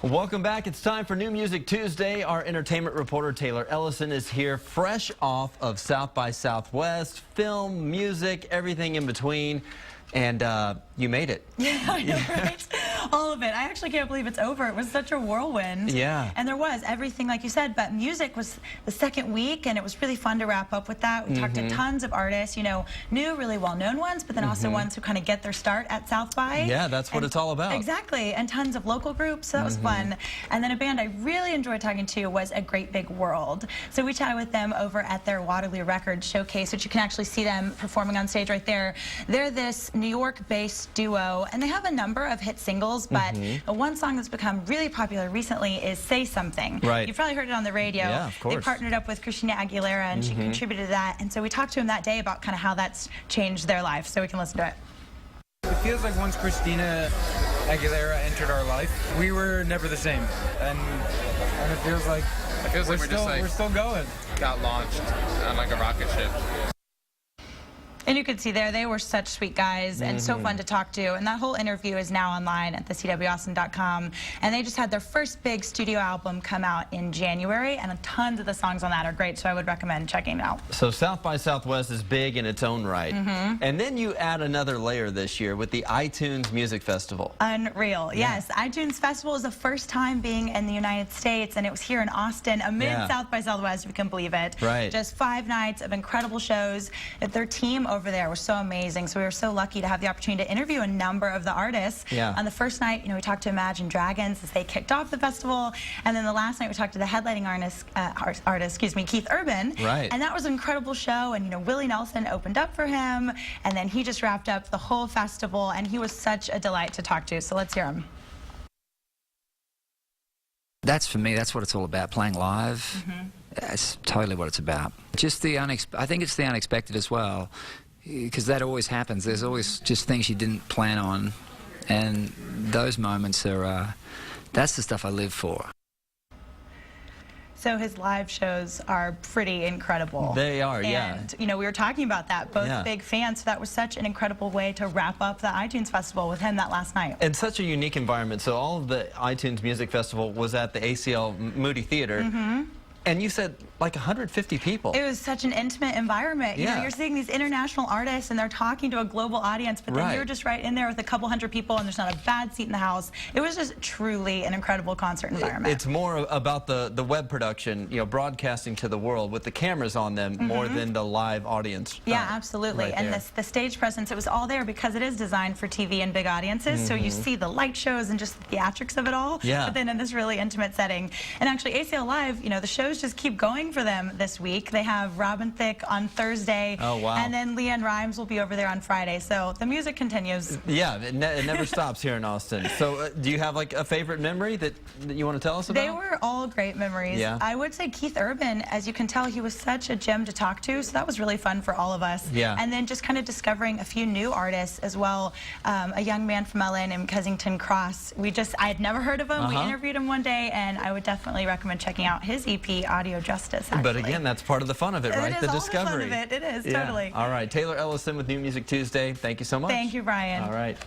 Welcome back. It's time for New Music Tuesday. Our entertainment reporter Taylor Ellison is here fresh off of South by Southwest. Film, music, everything in between. And you made it. Yeah, I know, right? All of it. I actually can't believe it's over. It was such a whirlwind. Yeah. And there was everything like you said, but music was the second week, and it was really fun to wrap up with that. We talked to tons of artists, you know, new, really well-known ones, but then also ones who kind of get their start at South by. Yeah, that's what it's all about. Exactly. And tons of local groups, so that was fun. And then a band I really enjoyed talking to was A Great Big World. So we chatted with them over at their Waterloo Records showcase, which you can actually see them performing on stage right there. They're this New York-based duo, and they have a number of hit singles, but one song that's become really popular recently is Say Something. Right. You've probably heard it on the radio. Yeah, of course. They partnered up with Christina Aguilera, and she contributed to that, and so we talked to him that day about kind of how that's changed their life, so we can listen to it. It feels like once Christina Aguilera entered our life, we were never the same, and it feels like we're still going. Got launched on like a rocket ship. And you could see there, they were such sweet guys and so fun to talk to. And that whole interview is now online at thecwaustin.com. And they just had their first big studio album come out in January, and tons of the songs on that are great, so I would recommend checking it out. So South by Southwest is big in its own right. And then you add another layer this year with the iTunes Music Festival. Unreal. Yes, iTunes Festival is the first time being in the United States, and it was here in Austin amid South by Southwest, if you can believe it. Right. Just 5 nights of incredible shows. Their team over there was so amazing, so we were so lucky to have the opportunity to interview a number of the artists. On the first night, you know, we talked to Imagine Dragons as they kicked off the festival, and then the last night we talked to the headlining artist, Keith Urban. Right. And that was an incredible show, and you know, Willie Nelson opened up for him, and then he just wrapped up the whole festival, and he was such a delight to talk to, so let's hear him. That's, for me, that's what it's all about, playing live. That's totally what it's about. Just the I think it's the unexpected as well, because that always happens. There's always just things you didn't plan on, and those moments are, that's the stuff I live for. So his live shows are pretty incredible. They are, and, you know, we were talking about that, both big fans, so that was such an incredible way to wrap up the iTunes Festival with him that last night. And such a unique environment. So all of the iTunes Music Festival was at the ACL Moody Theater. And you said like 150 people. It was such an intimate environment. You know, you're seeing these international artists and they're talking to a global audience, but then you're just right in there with a couple hundred people and there's not a bad seat in the house. It was just truly an incredible concert environment. It's more about the web production, you know, broadcasting to the world with the cameras on them more than the live audience. Yeah, absolutely. And the stage presence, it was all there because it is designed for TV and big audiences. So you see the light shows and just the theatrics of it all. But then in this really intimate setting. And actually ACL Live, you know, the shows just keep going for them this week. They have Robin Thicke on Thursday. Oh, wow. And then Leanne Rimes will be over there on Friday. So the music continues. Yeah, it never stops here in Austin. So do you have like a favorite memory that you want to tell us about? They were all great memories. I would say Keith Urban, as you can tell, he was such a gem to talk to. So that was really fun for all of us. And then just kind of discovering a few new artists as well. A young man from LA named Kensington Cross. I had never heard of him. We interviewed him one day, and I would definitely recommend checking out his EP, Audio Justice, actually. But again, that's part of the fun of it, right? The discovery. It is all the fun of it. It is, totally. All right, Taylor Ellison with New Music Tuesday. Thank you so much. Thank you, Brian. All right.